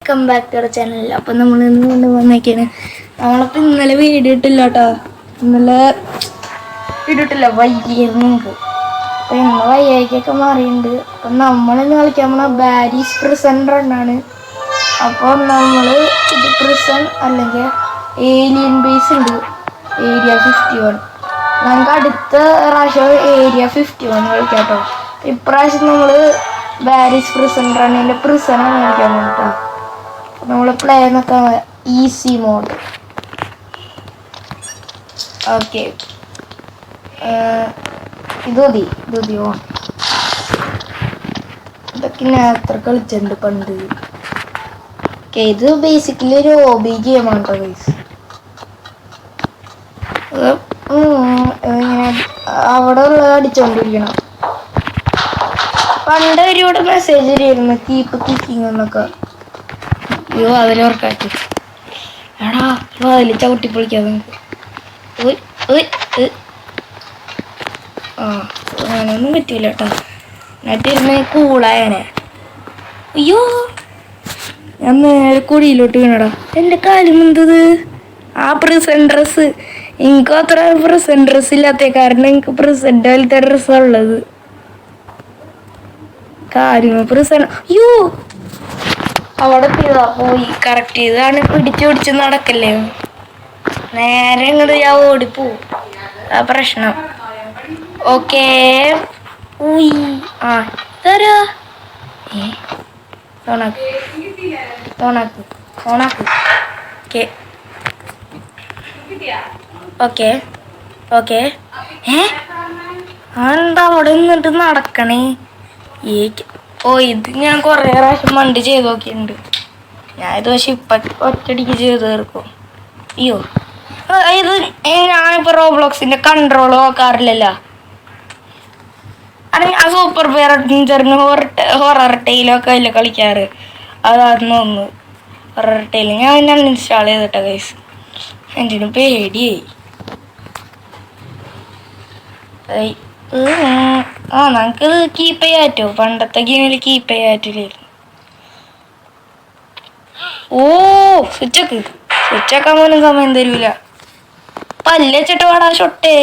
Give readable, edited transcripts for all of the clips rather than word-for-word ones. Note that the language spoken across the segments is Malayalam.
Welcome back to our channel. അപ്പം നമ്മൾ ഇന്ന് കൊണ്ട് വന്നേക്കാണ്. നമ്മളിപ്പോൾ ഇന്നലെ വീഡിയോ ഇട്ടില്ല കേട്ടോ. ഇന്നലെ വീഡിയോ ഇട്ടില്ല, വയ്യായിരുന്നു നിങ്ങൾക്ക്. അപ്പം ഇന്ന് വയ്യായിക്കൊക്കെ മാറിയിട്ടുണ്ട്. അപ്പം നമ്മളിന്ന് കളിക്കാൻ പോണ ബാരീസ് പ്രിസൺ റണ്ണാണ്. അപ്പോൾ നമ്മൾ ഇത് പ്രിസൺ അല്ലെങ്കിൽ ഏലിയൻ ബേസ് ഉണ്ട്, ഏരിയ 51. നമുക്ക് അടുത്ത പ്രാവശ്യം ഏരിയ 51 കളിക്കാം കേട്ടോ. ഇപ്രാവശ്യം നമ്മൾ ബാരീസ് പ്രിസൺ റണ്ണിൻ്റെ പ്രിസണാണ് കളിക്കാൻ പോകുന്നത് കേട്ടോ. നമ്മൾ പ്ലേ എന്നൊക്കെ ഈസി മോഡ്. ഓക്കെ, ഇത് മതിയോ? ഇതൊക്കെ ഞാൻ എത്ര കളിച്ചിട്ടുണ്ട് പണ്ട്. ഓക്കെ, ഇത് ബേസിക്കലി ഒരു ഹോബി ഗെയിമാണ് കേട്ടോ ഗൈസ്. ഇങ്ങനെ അവിടെ ഉള്ളത് അടിച്ചോണ്ടിരിക്കണം. പണ്ട് ഒരുപാട് മെസ്സേജ് തരുമായിരുന്നു, കീപ്പ് കിക്കിങ് എന്നൊക്കെ. അയ്യോ, അതിലോർക്കാറ്റ് എടാ അതിൽ ചവിട്ടി പൊളിക്കാം നമുക്ക്. അങ്ങനെയൊന്നും പറ്റൂല കേട്ടോ. എന്നിട്ടിരുന്ന് കൂളായനെ. അയ്യോ, ഞാൻ നേരെ കുഴിയിലോട്ട് വീണടാ. എൻ്റെ കാര്യം എന്തത്? ആ പ്രസന്റ് ഡ്രസ്സ് എനിക്കും അത്ര പ്രസന്റ് ഡ്രസ്സ് ഇല്ലാത്ത കാരണം എനിക്ക് പ്രസന്റ് പോലത്തെ ഡ്രസ്സാണ് ഉള്ളത്. കാര്യം പ്രസന്റ്. അയ്യോ, അവിടെ എത്തിയതാ, പോയി കറക്റ്റ് ചെയ്താണ്. പിടിച്ച് നടക്കല്ലേ, നേരെ ഇങ്ങോട്ട് ഞാൻ ഓടിപ്പോവും. ആ പ്രശ്നം. ഓക്കേ, ആ ഇതാരാ? ഓണാക്ക്. ഓക്കെ. എന്താ അവിടെ നിന്നിട്ട് നടക്കണേ? ഇത് ഞാൻ കുറേ പ്രാവശ്യം മണ്ടി ചെയ്ത് നോക്കിയിട്ടുണ്ട്. ഞാൻ ഇത് പക്ഷെ ഇപ്പം ഒറ്റടിക്ക് ചെയ്ത് തീർക്കും. അയ്യോ, ഇത് ഞാനിപ്പോൾ റോബ്ലോക്സിൻ്റെ കൺട്രോൾ നോക്കാറില്ലല്ലോ. അത് ഞാൻ സൂപ്പർ പേരറിന് ഹൊറർ ടെയിലൊക്കെ അല്ലേ കളിക്കാറ്. അതായിരുന്നു ഒന്ന് ഹൊറർ ടെയിൽ. ഞാൻ പിന്നെ അൺഇൻസ്റ്റാൾ ചെയ്തിട്ടാ ഗൈസ്. എൻ്റെ പേടിയായി. നമുക്കിത് കീപ്പ് ചെയ്യാൻ പറ്റുമോ? പണ്ടത്തെ ഗെയിമിൽ കീപ്പ് ചെയ്യാൻ പറ്റില്ലായിരുന്നു. സ്വിച്ചൊക്കാൻ പോലും സമയം തരൂല. പല്ല് വെച്ചിട്ട് വേടാ ഷൊട്ടേ.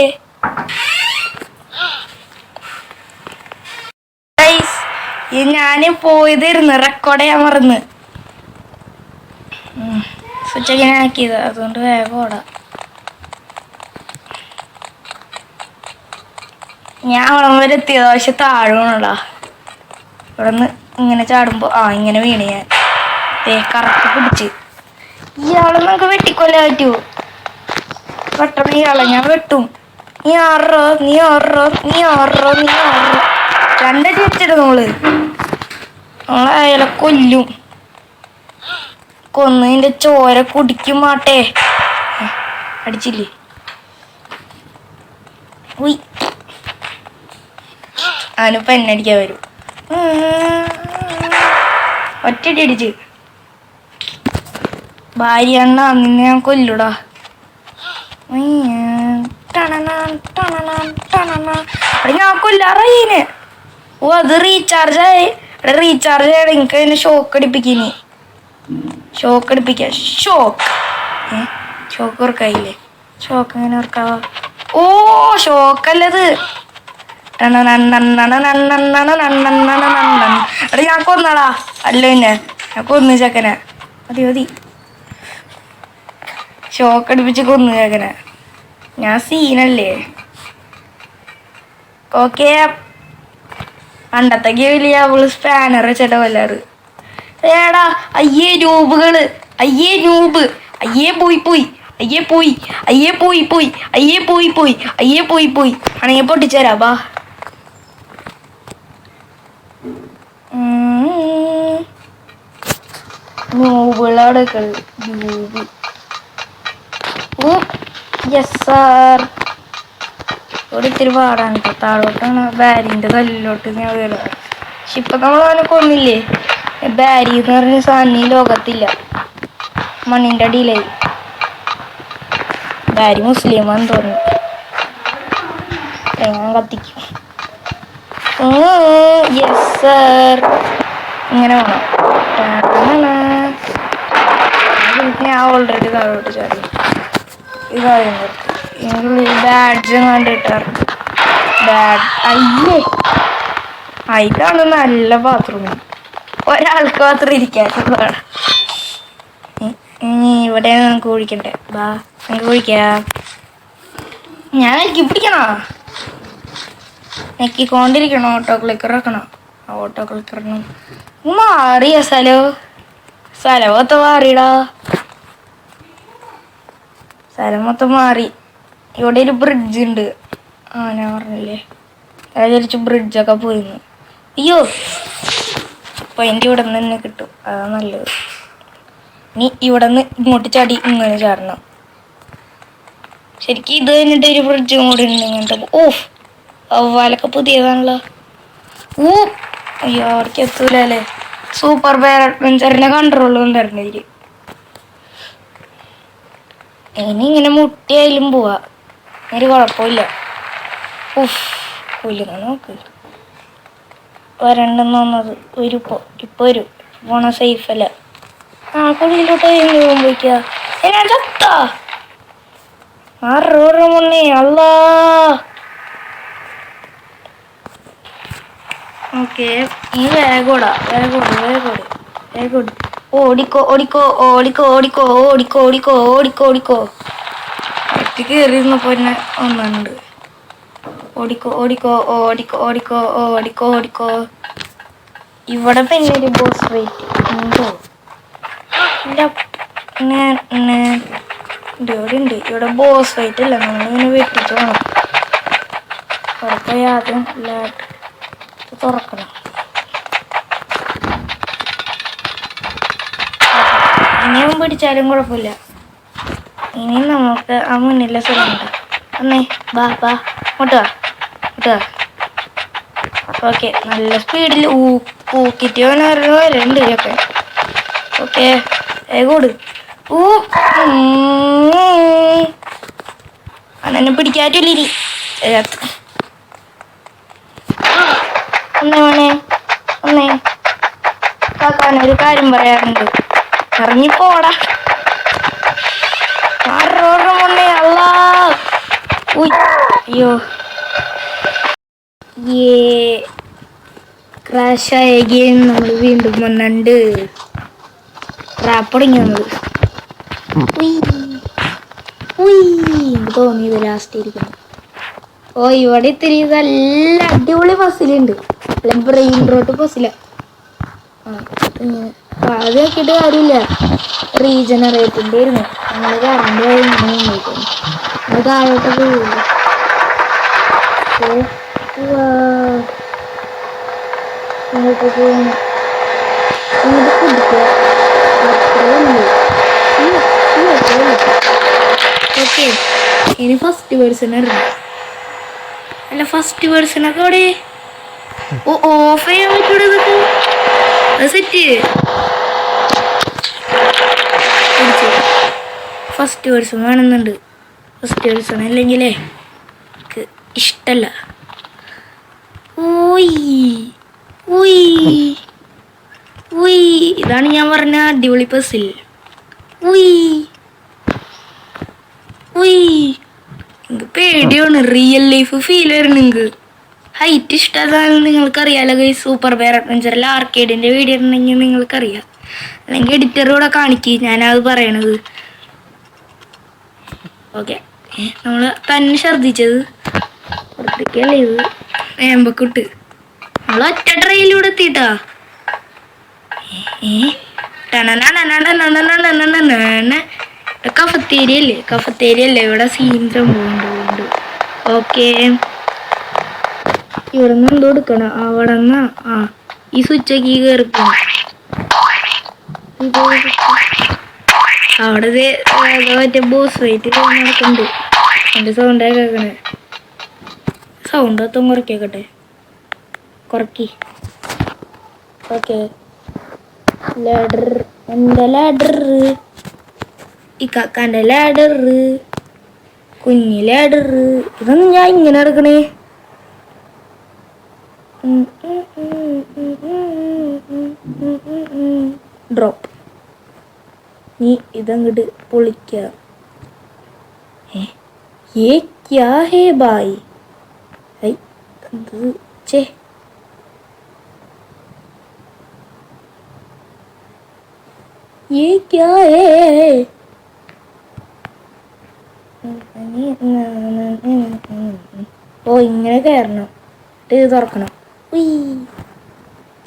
ഞാൻ പോയതായിരുന്നു, റെക്കോർഡ് ചെയ്യാൻ മറന്ന്. സ്വിച്ചൊക്കെ ഞാൻ ആക്കിയത്, അതുകൊണ്ട് വേഗം ഓടാം. ഞാൻ അവിടെ വരെ എത്തിയത്, പക്ഷെ താഴെയാണോടാ. ഇവിടെ നിന്ന് ഇങ്ങനെ ചാടുമ്പോൾ ഇങ്ങനെ വീണ് ഞാൻ. കറക്റ്റ് പിടിച്ച്. ഇയാളെ നമുക്ക് വെട്ടിക്കൊല്ലാൻ പറ്റുമോ? പെട്ടെന്ന് ഇയാളെ ഞാൻ വെട്ടും. നീ ആറോ രണ്ടടി വെച്ചിട്ട് നമ്മള് അയാളെ കൊല്ലും. കൊന്നതിൻ്റെ ചോര കുടിക്കും മാട്ടേ. അടിച്ചില്ലേ? അവനിപ്പോൾ എന്നെ അടിക്കാൻ വരും. ഒറ്റടി അടിച്ച് ഭാര്യ നിന്നെ ഞാൻ കൊല്ലൂടാ. ഞാൻ കൊല്ലാറീന്. അത് റീചാർജ് ചെയ്യണം. എനിക്ക് അതിനെ ഷോക്ക് അടിപ്പിക്കിനി. ഷോക്ക് ഓർക്കായില്ലേ? ഷോക്ക് എങ്ങനെ ഓർക്കാവാ? ഷോക്കല്ലത്. ഞാൻ കൊന്നടാ. അല്ല പിന്നെ ഞാൻ കൊന്നു ചക്കനെ. മതി ഷോക്ക് അടിപ്പിച്ച് കൊന്നു ചക്കനെ. ഞാൻ സീനല്ലേ. ഓക്കെ, പണ്ടത്തെ ഗെയിമില് അവള് സ്പാനർ വെച്ചിട്ട് കൊല്ലാറ്. ഏടാ രൂപകള്. നൂബ്. പോയി ആണെങ്കിൽ പൊട്ടിച്ചേരാ. ബാ, നൂബുകളവിടെ നൂബ്. Yes sir. ഇവിടെ ഇത്തിരി പാടാണ് കേട്ടോ. താഴോട്ടാണ് ബാരിൻ്റെ തല്ലിലോട്ട് ഞാൻ വീഴുക. പക്ഷെ ഇപ്പം നമ്മൾ അവനെ കൊന്നില്ലേ. ബാരി എന്ന് പറഞ്ഞ സാധനം ഈ ലോകത്തില്ല. മണ്ണിൻ്റെ അടിയിലായി. ബാരി മുസ്ലിമാന്ന് തോന്നുന്നു. ഞാൻ കത്തിക്കും. Yes sir. ഇങ്ങനെ വേണം. ഞാൻ ഓൾറെഡി താഴോട്ട് ചാടി ഇതായി നിർത്തി ബാഡ്ജ് കണ്ടിട്ടായിരുന്നു ബാഡ് അയ്യേ അതിലാണ് നല്ല ബാത്റൂം ഒരാൾക്ക് മാത്രം ഇരിക്കാനുള്ളതാണ് ഇവിടെ നമുക്ക് കുഴിക്കണ്ടേ ബാ നമുക്ക് കുഴിക്കാം ഞാൻ എനിക്ക് പിടിക്കണോ ഞെക്കിക്കൊണ്ടിരിക്കണം ഓട്ടോ ക്ലിക്കർ വെക്കണം ഓട്ടോ ക്ലിക്കറിനും മാറിയ സ്ഥലം മൊത്തം മാറിയിടാ സ്ഥലം മൊത്തം മാറി ഇവിടെ ഒരു ബ്രിഡ്ജ് ഉണ്ട് ഞാൻ പറഞ്ഞില്ലേ വിചാരിച്ചു ബ്രിഡ്ജൊക്കെ പോയിരുന്നു അയ്യോ അപ്പൊ എൻ്റെ ഇവിടെ നിന്ന് തന്നെ കിട്ടും അതാ നല്ലത് ഇനി ഇവിടെ നിന്ന് ഇങ്ങോട്ട് ചാടി ഇങ്ങനെ ചാടണം ശരിക്കും ഇത് കഴിഞ്ഞിട്ട് ഒരു ബ്രിഡ്ജും കൂടി ഉണ്ട് ഇങ്ങനത്തെ അവലൊക്കെ പുതിയതാണല്ലോ അയ്യോ അവിടേക്ക് എത്തൂല അല്ലേ സൂപ്പർ ബെയർ അഡ്വഞ്ചറിന്റെ കൺട്രോളും തരണം ഇതില് ഇനി ഇങ്ങനെ മുട്ടിയായാലും പോവാ ഒരു കുഴപ്പമില്ല കൊല്ലുന്ന നോക്ക് വരണ്ടെന്ന് വന്നത് ഇപ്പൊ ഒരു പോണ സേഫ് അല്ല കുഴിയിലോട്ട് പോകുമ്പോഴേക്കാ ഞാൻ ചത്താ മുന്നേ അല്ലാ ഓക്കെ ഈ വേഗോടാ വേഗോട് ഓടിക്കോ ഒറ്റ കയറിയിരുന്നപ്പോ എന്നെ ഒന്നുണ്ട് ഓടിക്കോ ഇവിടെ പിന്നെ ഒരു ബോസ് ഫൈറ്റ് ഉണ്ടോ ഇവിടെ ബോസ് ഫൈറ്റ് ഇല്ല നമ്മളിങ്ങനെ വെട്ടിച്ച് വേണം കുഴപ്പമില്ല ആദ്യം തുറക്കണം ഇനിയും പിടിച്ചാലും കുഴപ്പമില്ല ഇനി നമുക്ക് ആ മുന്നിലെ സ്ഥലമുണ്ട് അന്നേ ബാ ഇങ്ങോട്ട് വാ ഓക്കെ നല്ല സ്പീഡിൽ ഊക്കിറ്റ് വരുന്നുണ്ട് ഒക്കെ ഓക്കെ കൂട് അന്നെ പിടിക്കാറ്റില്ല ഒന്നേ കാക്കാനൊരു കാര്യം പറയാറുണ്ട് ഇറങ്ങിപ്പോടാ അല്ലാ അയ്യോ ക്രാഷായ ഗെയിം നമ്മൾ വീണ്ടും വന്നുണ്ട് ട്രാപ്പ് തുടങ്ങി വന്നത് എനിക്ക് തോന്നിയത് ലാസ്റ്റ് ഇരിക്കുന്നു ഇവിടെ ഇത്തിരി നല്ല അടിപൊളി ബസ്സിലുണ്ട് അല്ല ബ്രെയിൻ റോട്ട് ബസ്സില അത് നോക്കിയിട്ട് കാര്യമില്ല റീജനറേറ്റിൻ്റെ ആയിരുന്നു നമ്മൾ കറണ്ട് നമ്മൾ താഴോട്ട് പോയില്ല ഇങ്ങോട്ട് പോകുന്നു ഇങ്ങോട്ട് കുടിക്കുക ഓക്കെ ഇനി ഫസ്റ്റ് പേഴ്സൺ ഇറങ്ങി അല്ല ഫസ്റ്റ് പേഴ്സണൊക്കെ അവിടെ ഓഫ് ചെയ്യാൻ പറ്റൂടെ ഇതൊക്കെ സെറ്റ് ഫസ്റ്റ് പേഴ്സൺ വേണമെന്നുണ്ട് ഫസ്റ്റ് പേഴ്സൺ അല്ലെങ്കിലേ എനിക്ക് ഇഷ്ടല്ല ഇതാണ് ഞാൻ പറഞ്ഞ അടിപൊളി പസിൽ എനിക്ക് പേടിയാണ് റിയൽ ലൈഫ് ഫീൽ വരണം നിങ്ങൾക്ക് ഹൈറ്റ് ഇഷ്ടമാണെന്ന് നിങ്ങൾക്കറിയാലോ സൂപ്പർ ബെയർ അഡ്വഞ്ചറിൽ ആർക്കേഡിൻ്റെ വീഡിയോ ഉണ്ടെങ്കിൽ നിങ്ങൾക്കറിയാം അല്ലെങ്കിൽ എഡിറ്ററൂടെ കാണിക്കും ഞാനത് പറയണത് ഓക്കെ നമ്മൾ തന്നെ ഛർദ്ദിച്ചത് പുറത്തേക്കല്ലേ ഇത് വേമ്പക്കിട്ട് നമ്മൾ ഒറ്റ ട്രെയിലൂടെ എത്തിയിട്ടാ കഫത്തേരിയല്ലേ ഇവിടെ സീൻ സംഭവമുണ്ട് ഓക്കെ ഇവിടെ നിന്ന് എന്തോ എടുക്കണം അവിടെ നിന്ന് ഈ സ്വിച്ചൊക്കെ കയറിക്കണം അവിടെ മറ്റേ ബോസ് ഫൈറ്റ് നടക്കുന്നുണ്ട് എൻ്റെ സൗണ്ടായി കേൾക്കണേ സൗണ്ട് ഒത്തും കുറയ്ക്കട്ടെ കുറക്കി ഓക്കെ ലാഡർ എൻ്റെ ലാഡർ ഈ കാക്കാൻ്റെ ലാഡർ കുഞ്ഞി ലാഡർ ഇതൊന്നും ഞാൻ ഇങ്ങനെ എടുക്കണേ ഡ്രോപ്പ്. നീ ഇതങ്ങോട്ട് പൊളിക്കുക. ഏ ക്യാ ഹേ ബായ്? ഐ ചേ ये क्या है? ഓ ഇങ്ങനെ കയറണം, ഇത് തുറക്കണം.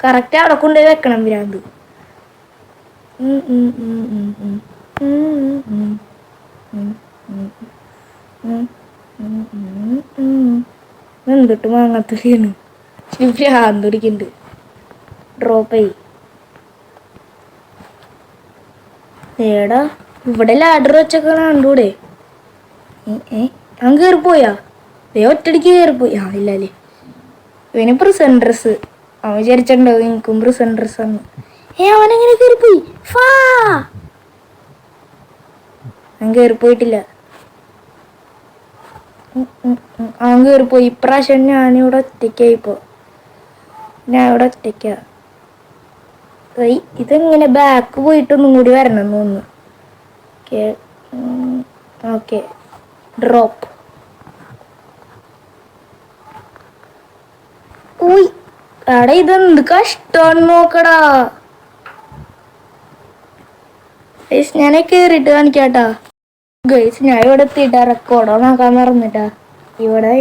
കറക്റ്റ് അവിടെ കൊണ്ടുപോയി വെക്കണം ഭ്രാന്ത്. എന്തിട്ട് വാങ്ങാത്തൊക്കെയാണ് ഭ്രാന്ത് പിടിക്കുന്നുണ്ട്. ഡ്രോപ്പായി. ഏടാ ഇവിടെ ലാഡർ വെച്ചൊക്കെ കണ്ടൂടെ? അവൻ കയറിപ്പോയാ? ഒറ്റടിക്ക് കയറിപ്പോയി. ഇല്ലല്ലേ, ഇവന് പ്രിസൺ ഡ്രസ്. അവൻ വിചാരിച്ചിട്ടുണ്ടോ എനിക്കും പ്രിസൺ ഡ്രസ് ആണ്. അവനെങ്ങനെ കയറിപ്പോയി? അവൻ കയറിപ്പോയിട്ടില്ല. അവൻ കയറിപ്പോയി. ഇപ്രാവശ്യം ഞാനിവിടെ ഒറ്റയ്ക്കായിപ്പോ. ഞാൻ ഇവിടെ ഒറ്റയ്ക്കാ. ഇതെങ്ങനെ ബാക്ക് പോയിട്ടൊന്നും കൂടി വരണം എന്ന് തോന്നുന്നു. Okay drop. ഊയ് എടാ ഇതെന്ത് കഷ്ടമാണ് നോക്കടാ. ഞാൻ കേറിയിട്ട് കാണിക്കാട്ടാ ഗൈസ്. ഞാൻ ഇവിടെ എത്തിയിട്ടാ റെക്കോർഡോ നോക്കാൻ മറന്നിട്ടാ. ഇവിടെ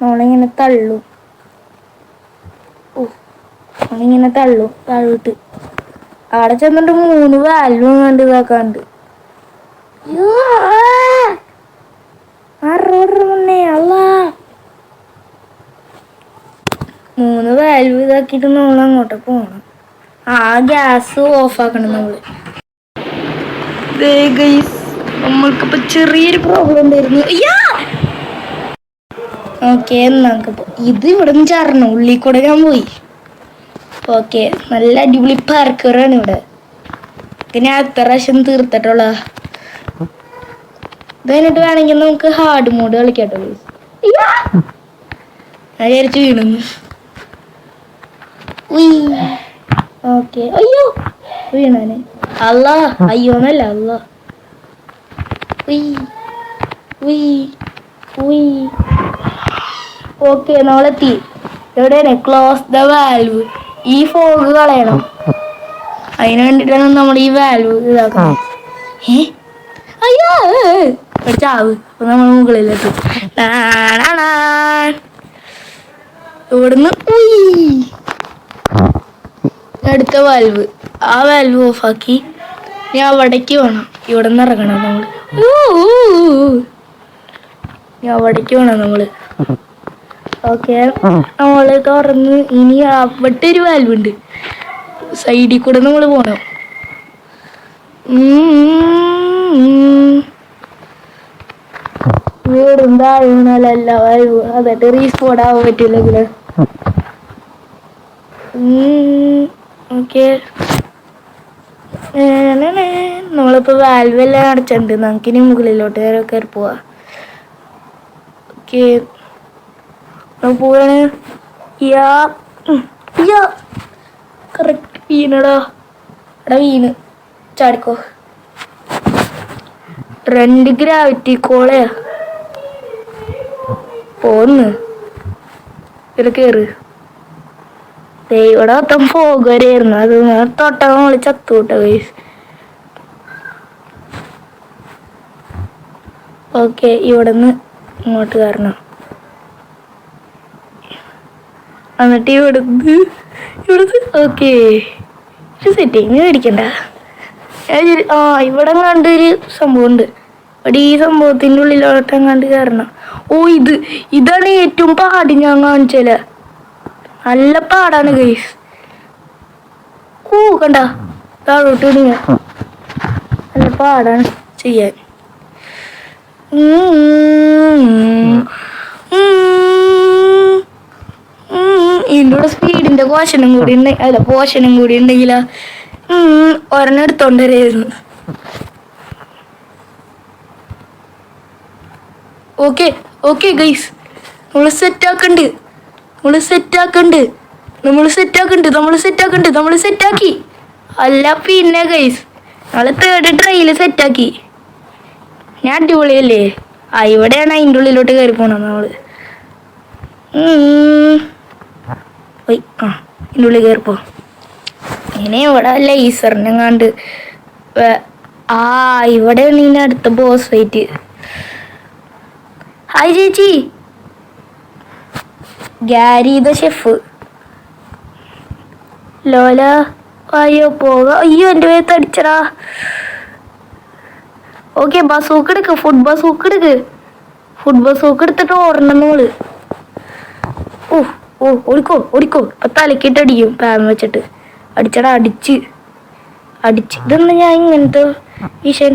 നമ്മളിങ്ങനെ തള്ളും. ഇങ്ങനെ താഴോട്ട്. അവിടെ ചെന്നിട്ട് 3 വാൽവ് കണ്ട് ഇതാക്കാണ്ട്. അല്ല 3 വാൽവ് ഇതാക്കിയിട്ട് നമ്മൾ അങ്ങോട്ട് പോണം. ഗ്യാസ് ഓഫ് ആക്കണം നമ്മള്. നമ്മൾക്കിപ്പോ ചെറിയൊരു പ്രോബ്ലം ഉണ്ടായിരുന്നു. ഓക്കെ നമുക്കിപ്പോ ഇത് ഇവിടെ നിന്ന് ചാരണം. ഉള്ളിൽ കൂടെ ഞാൻ പോയി. ഓക്കെ നല്ല അടിപൊളി പാർക്കറാണ് ഇവിടെ. ഞാൻ എത്ര പ്രാവശ്യം തീർത്തിട്ടുള്ള. ഇത് കഴിഞ്ഞിട്ട് വേണമെങ്കിൽ നമുക്ക് ഹാർഡ് മോഡ് കളിക്കാട്ടോ. ഞാൻ വിചാരിച്ചു വീണെന്ന്. ഓക്കെ അയ്യോ വീണാന്. അല്ല അയ്യോന്നല്ല അല്ല. ഓക്കെ നമ്മളെത്തി. എവിടെയാണ്? Close the valve. ഈ ഫോഗ് കളയണം. അതിന് വേണ്ടിയിട്ടാണ് നമ്മൾ ഈ വാൽവ് ഇതാക്കണം. അയ്യോ ചാവ്. അപ്പൊ നമ്മൾ മുകളിലെത്തും. ഇവിടുന്ന് അടുത്ത വാൽവ്. ആ വാൽവ് ഓഫാക്കി ഞാൻ അവിടേക്ക് വേണം. ഇവിടെ നിന്ന് ഇറങ്ങണം നമ്മള്. ഞാൻ അവിടേക്ക് വേണം നമ്മള്. ഓക്കെ നമ്മള് തുറന്ന് ഇനി അവിടെ ഒരു വാൽവുണ്ട്. സൈഡിൽ കൂടെ നമ്മൾ പോണം. വീടും താഴ്ന്നല്ല വാൽവ്. അതായിട്ട് റീസ്പോഡ് ആവാൻ പറ്റില്ലെങ്കില്. ഓക്കെ നമ്മളിപ്പോ വാൽവ് എല്ലാം അടച്ചിട്ടുണ്ട്. നമുക്കിനി മുകളിലോട്ട് കയറി പോവാ. ഓക്കെ പോവാണ്. കറക്റ്റ് വീണടാ. എടാ വീണ് ചാടിക്കോ. 2 ഗ്രാവിറ്റി കോളയാ പോന്ന്. ഇതിൽ കയറ്. ഇവിടെ മൊത്തം ഫോഗ് വരെയായിരുന്നു. അത് തൊട്ട നമ്മള് ചത്തുവിട്ട ഗൈസ്. ഓക്കെ ഇവിടുന്ന് ഇങ്ങോട്ട് കയറണം. എന്നിട്ട് ഇവിടുന്ന് ഓക്കെ സെറ്റിങ് മേടിക്കണ്ട. ഇവിടെ കണ്ടൊരു സംഭവമുണ്ട്. ഇവിടെ ഈ സംഭവത്തിൻ്റെ ഉള്ളിലോട്ട് കണ്ട് കയറണം. ഇതാണ് ഏറ്റവും പാട് ഞാൻ കാണിച്ചല്ലേ. നല്ല പാടാണ് ഗൈസ്. കണ്ട താഴോട്ട് ഇടുക. നല്ല പാടാണ് ചെയ്യാൻ. ഇതിൻ്റെ കൂടെ സ്പീഡിന്റെ പോഷനും കൂടി ഉണ്ടെങ്കിലാ ഒരെണ്ണം എടുത്തോണ്ടരായിരുന്നു. ഓക്കെ ഗൈസ് നമ്മൾ സെറ്റാക്കി. അല്ല പിന്നെ ഗൈസ് നമ്മള് തേർഡ് ട്രൈയില് സെറ്റാക്കി. ഞാൻ അടിപൊളിയല്ലേ? ഇവിടെയാണ് അതിൻ്റെ ഉള്ളിലോട്ട് കയറി പോണം നമ്മള്. ഇതിൻ്റെ ഉള്ളിൽ കയറിപ്പോ. ഇനി ഇവിടെ ലേസറിനെങ്ങാണ്ട് ഇവിടെയാണ് ഇതിൻ്റെ അടുത്ത ബോസ് ഫൈറ്റ്. ഹായ് ചേച്ചി. Gary the chef. ലോല അയ്യോ പോകാം. അയ്യോ എൻ്റെ പേര് അടിച്ചടാ. ഓക്കെ ബസൂക്ക് എടുക്ക്. ഫുഡ് ബസൂക്ക് എടുക്ക്. ഫുഡ് ബസൂക്ക് എടുത്തിട്ട് ഓടണം നമ്മള്. ഓടിക്കോ ഓടിക്കോ. ഇപ്പൊ തലക്കിട്ടടിക്കും പാൻ വെച്ചിട്ട്. അടിച്ചടാ അടിച്ച്. ഇതൊന്നും ഞാൻ ഇങ്ങനത്തെ ഈശൻ.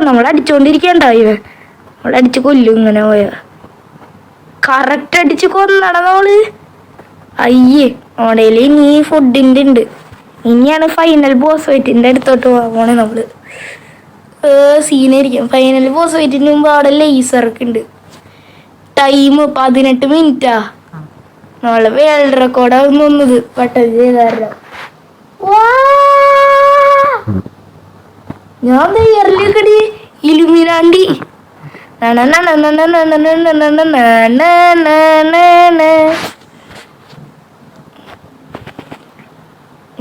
നമ്മളടിച്ചോണ്ടിരിക്കണ്ട ഇവൻ. നമ്മളടിച്ച് കൊല്ലും ഇങ്ങനെ പോയ. കറക്റ്റ് അടിച്ച് കൊന്നട നമ്മള്. അയ്യേ ഓടയില് ഇനി ഫുഡിൻ്റെ ഉണ്ട്. ഇനിയാണ് ഫൈനൽ ബോസ് ഫൈറ്റിൻ്റെ അടുത്തോട്ട് പോണേ നമ്മള്. സീനായിരിക്കും. ഫൈനൽ ബോസ് ഫൈറ്റിന് മുമ്പ് അവിടെ ലേസറൊക്കെ ഉണ്ട്. ടൈം 18 മിനിറ്റാ. നമ്മളെ വേൾഡ് റെക്കോർഡാണ് വന്നത്. പെട്ടെന്ന് ചെയ്താര ഞാൻ തയ്യാറിലേക്കടി ഇലുമിനാണ്ടി.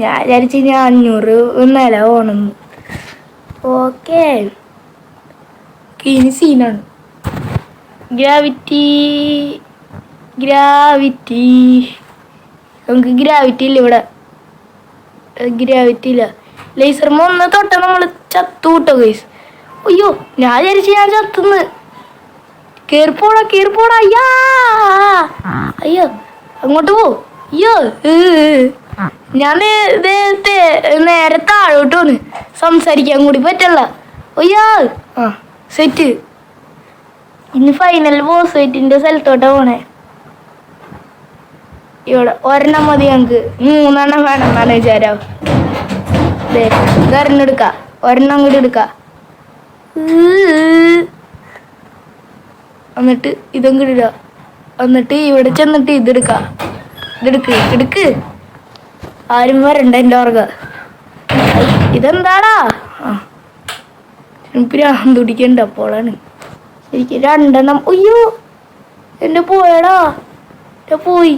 ഞാൻ വിചാരിച്ചു ഞാൻ 500 നില പോണെന്ന്. ഓക്കെ ഇനി സീനാണ്. ഗ്രാവിറ്റി നമുക്ക് ഗ്രാവിറ്റി ഇല്ല ഇവിടെ. ഗ്രാവിറ്റി ഇല്ല. ലേസർമ ഒന്ന് തൊട്ട നമ്മള് ചത്തു കൂട്ടോ ഗൈസ്. അയ്യോ ഞാൻ വിചാരിച്ചു ഞാൻ ചത്തുന്ന്. കേറിപ്പോടാ. അയ്യോ അങ്ങോട്ട് പോ. അയ്യോ ഞാൻ നേരെ താഴോട്ട് വന്ന് സംസാരിക്കാൻ കൂടി പറ്റല്ല. അയ്യോ സെറ്റ്. ഇന്ന് ഫൈനൽ ബോസ് ഫൈറ്റിന്റെ സ്ഥലത്തോട്ടാ പോണേ. ഇവിടെ ഒരെണ്ണം മതി ഞങ്ങക്ക്. 3 വേണം എന്നാണ് വിചാരം. ഇതൊരെണ്ണം എടുക്ക. ഒരെണ്ണം കൂടി എടുക്ക. എന്നിട്ട് ഇതും കൂടി ഇടുക. എന്നിട്ട് ഇവിടെ ചെന്നിട്ട് ഇതെടുക്ക്. ആരും വരണ്ട എൻ്റെ ഓർഗ. ഇതെന്താടാ? ഭ്രാന്തുടിക്കണ്ട അപ്പോളാണ് എനിക്ക് 2 അയ്യോ എന്റെ പോയടാ. പോയി.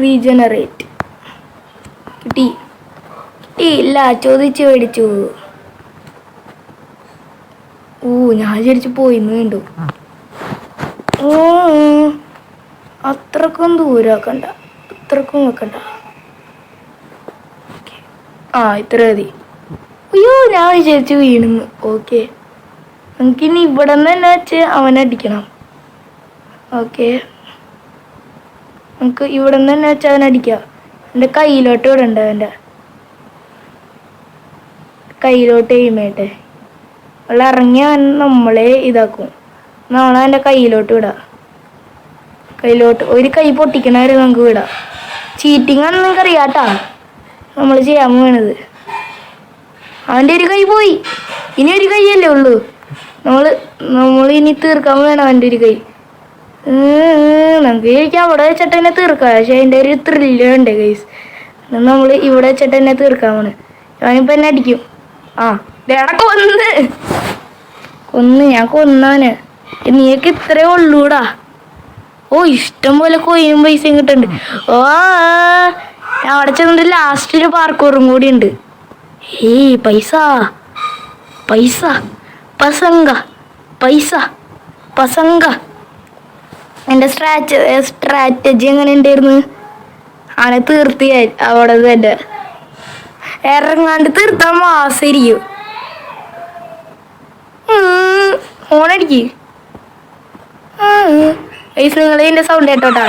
റീജനറേറ്റ് കിട്ടിയില്ല. ചോദിച്ചു മേടിച്ചു. ഞാൻ വിചാരിച്ചു പോയിന്ന് കണ്ടു. അത്രക്കും ദൂരാക്കണ്ട. അത്രക്കും വെക്കണ്ട. ഇത്ര മതി. അയ്യോ ഞാൻ വിചാരിച്ചു വീണെന്ന്. ഓക്കെ നമുക്കിനി ഇവിടെ നിന്ന് തന്നെ വെച്ച് അവനടിക്കണം. ഓക്കെ നമുക്ക് ഇവിടെ നിന്ന് തന്നെ വെച്ച് അവനടിക്കാം. എൻ്റെ കയ്യിലോട്ട് വിടണ്ട. അവൻ്റെ കയ്യിലോട്ട് ചെയ്യുമ്പേട്ടെ അവൾ ഇറങ്ങി അവൻ നമ്മളെ ഇതാക്കും. നമ്മളവൻ്റെ കയ്യിലോട്ട് വിടാം. കയ്യിലോട്ട് ഒരു കൈ പൊട്ടിക്കണവരെ നമുക്ക് വിടാം. ചീറ്റിംഗ് ആണെന്ന് നിങ്ങൾക്ക് അറിയാട്ടാ നമ്മൾ ചെയ്യാൻ വേണത്. അവൻ്റെ ഒരു കൈ പോയി. ഇനി ഒരു കൈയല്ലേ ഉള്ളൂ. നമ്മൾ ഇനി തീർക്കാൻ വേണം അവൻ്റെ ഒരു കൈ. നമുക്ക് ശരിക്കും അവിടെ വെച്ചിട്ട് തന്നെ തീർക്കാം. പക്ഷെ അതിൻ്റെ ഒരു ത്രില്ലുണ്ട് ഗൈസ്. നമ്മൾ ഇവിടെ വെച്ചിട്ട് തന്നെ തീർക്കാൻ വേണം. ഞാനിപ്പോൾ എന്നെ അടിക്കും. കൊന്ന് ഞാൻ കൊന്നാന്. നീക്ക് ഇത്രേ ഉള്ളൂടാ. ഇഷ്ടം പോലെ കോയിനും പൈസയും കിട്ടുന്നുണ്ട്. ഞാൻ അവിടെ ചെന്നിട്ട് ലാസ്റ്റില് പാർക്കൂറും കൂടി ഉണ്ട്. പൈസ പസങ്ക. എൻ്റെ സ്ട്രാറ്റജി എങ്ങനെ ഉണ്ടായിരുന്നു? അവനെ തീർത്തിയായി അവിടെ തന്നെ ഇറങ്ങാണ്ട് തീർത്താൻ മാസരിക്കും. ഓണടിക്ക്. നിങ്ങൾ ഇതിൻ്റെ സൗണ്ട് കേട്ടോട്ടാ.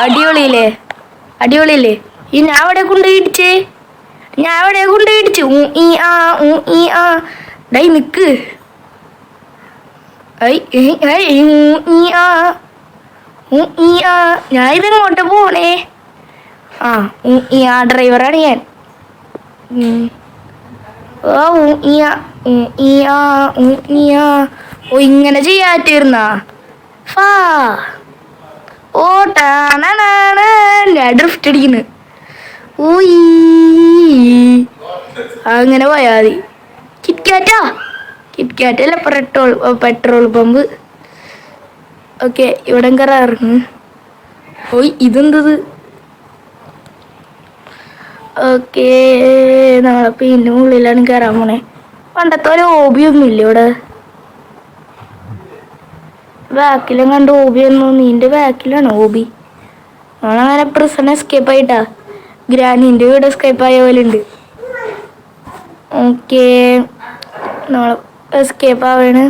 അടിപൊളിയില്ലേ? ഞാൻ അവിടെ കൊണ്ടുപോയി ഇടിച്ചു. ഡൈ നിക്ക്. ഞാൻ ഇതെങ്ങോട്ട് പോണേ? ഡ്രൈവറാണ് ഞാൻ. ഓ ഇയ ഇയ ഇയ ഓ ഇങ്ങനെ ചെയ്യാറ്റിരുന്ന ഫാ ഓ ടാണാണ് ഡ്രിഫ്റ്റ് അടിക്കുന്നു ഊയി അങ്ങനെ പോയാ മതി കിറ്റ്കാറ്റാ കിറ്റ്കാറ്റ് അല്ല പെട്രോൾ പമ്പ് ഓക്കെ ഇവിടെ കയറാറുണ്ട് ഓയ് ഇതെന്തത് ഓക്കെ നമ്മളെ പിന്നെ ഉള്ളിലാണ് കയറാൻ പോണേ പണ്ടത്തെ ഒരു ഹോബിയൊന്നും ഇല്ല ഇവിടെ ബാക്കിലും കണ്ട് ഹോബിയൊന്നും നിന്റെ ബാക്കിലാണ് ഹോബി നമ്മളങ്ങനെ പ്രിസൺ എസ്കേപ്പ് ആയിട്ടാ ഗ്രാനിൻ്റെ വീട് എസ്കേപ്പ് ആയ പോലെ ഉണ്ട് ഓക്കെ നമ്മൾ എസ്കേപ്പ് ആവാണ്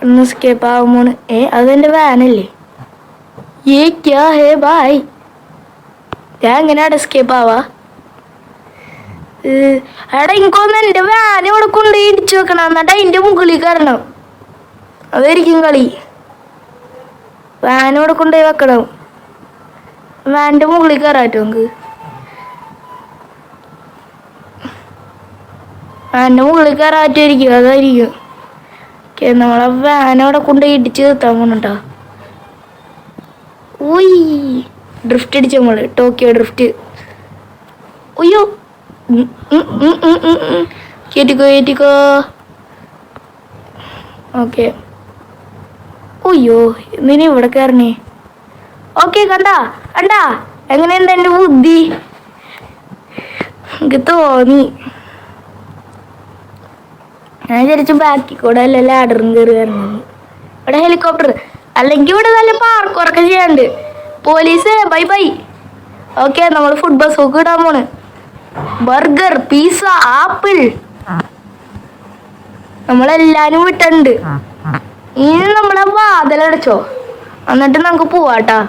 ഒന്ന് എസ്കേപ്പ് ആവുമ്പോൾ അതെൻ്റെ വാനല്ലേ ഏ ക്യാ ഹേ ബായ് ഞാൻ എങ്ങനെയാണ് എസ്കേപ്പ് ആവാ എടാ എനിക്കൊന്ന് എൻ്റെ വാൻ ഇവിടെ കൊണ്ടുപോയി ഇടിച്ചു വെക്കണം എന്നിട്ട് അതിൻ്റെ മുകളിൽ കയറണം അതായിരിക്കും കളി വാൻ ഇവിടെ കൊണ്ടുപോയി വെക്കണം വാൻ്റെ മുകളിൽ കയറാറ്റോ നമുക്ക് വാൻ്റെ മുകളിൽ കയറാറ്റായിരിക്കും അതായിരിക്കും ഓക്കെ നമ്മളെ വാനവിടെ കൊണ്ടുപോയി ഇടിച്ച് നിർത്താൻ പോണട്ടാ ഉയ് ഡ്രിഫ്റ്റ് അടിച്ച നമ്മള് ടോക്കിയോ ഡ്രിഫ്റ്റ് ഉയ്യോ കേറ്റിക്കോ ഓക്കെ ഉയ്യോ എന്തിനാ ഇവിടെ കയറണേ ഓക്കെ കണ്ടാ എങ്ങനെയുണ്ട് എൻ്റെ ബുദ്ധി എനിക്ക് തോന്നി ഞാൻ വിചാരിച്ചു ബാക്കി കൂടെ അല്ല ലാഡറും കയറി കയറണം ഇവിടെ ഹെലികോപ്റ്റർ അല്ലെങ്കിൽ ഇവിടെ നല്ല പാർക്കൊക്കെ ചെയ്യാണ്ട് പോലീസ് ബൈ ബൈ ഓക്കെ നമ്മൾ ഫുഡ് ബസ് ഒക്കെ ഇടാൻ പോണ് ബർഗർ പിസ്സ ആപ്പിൾ നമ്മളെല്ലാരും വിട്ടുണ്ട് ഇനി നമ്മളെ വാതിലടച്ചോ എന്നിട്ട് നമുക്ക് പോവാട്ടാ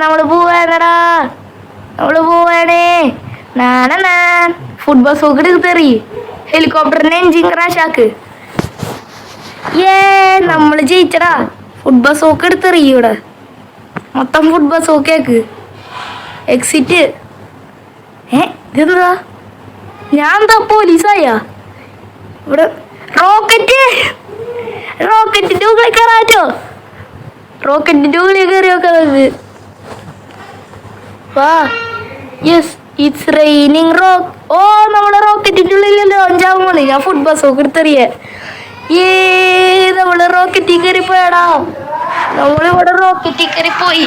നമ്മള് പോവാനടാ നമ്മള് പോവാണേ നാൻ ഫുഡ് ബസ് ഒക്കെ എടുത്തെറി ഹെലികോപ്റ്ററിന്റെ എഞ്ചിൻ ക്രാഷ് ആക്ക് നമ്മള് ജയിച്ചടാ ഫുഡ് ബസ് ഒക്കെ എടുത്തെറി ഇവിടെ മൊത്തം ഫുഡ് ബസ് ഒക്കെ ആക്ക് എക്സിറ്റ് ഇതെന്താ ഞാൻ എന്താ പോലീസായ ഇവിടെ റോക്കറ്റിന്റെ ഉള്ളിൽ കയറാറ്റോ റോക്കറ്റിന്റെ ഉള്ളിൽ കയറി നോക്കുന്നത് വാ യെസ് ഇറ്റ്സ് റെയിനിങ് ഓ നമ്മുടെ റോക്കറ്റിന്റെ ഉള്ളിൽ ലോഞ്ച് ആവുമ്പോൾ ഞാൻ ഫുഡ് ബസ് ഒക്കെ എടുത്തെറിയേ നമ്മള് റോക്കറ്റിൽ കയറി പോയടാ നമ്മളിവിടെ റോക്കറ്റിൽ കയറി പോയി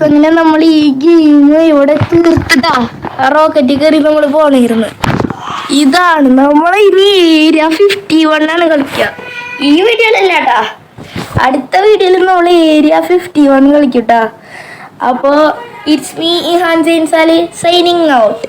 അങ്ങനെ നമ്മൾ ഈ ഗെയിം ഇവിടെ തീർത്തിട്ടാ റോക്കറ്റിൽ കയറി നമ്മൾ പോണിരുന്നു ഇതാണ് നമ്മളെ ഇനി ഏരിയ 51 ആണ് കളിക്കുക ഈ വീഡിയോയിലല്ലാട്ടാ അടുത്ത വീഡിയോയിൽ നമ്മൾ ഏരിയ 51 കളിക്കൂട്ടാ അപ്പോൾ it's me Ihan Jain Sali signing out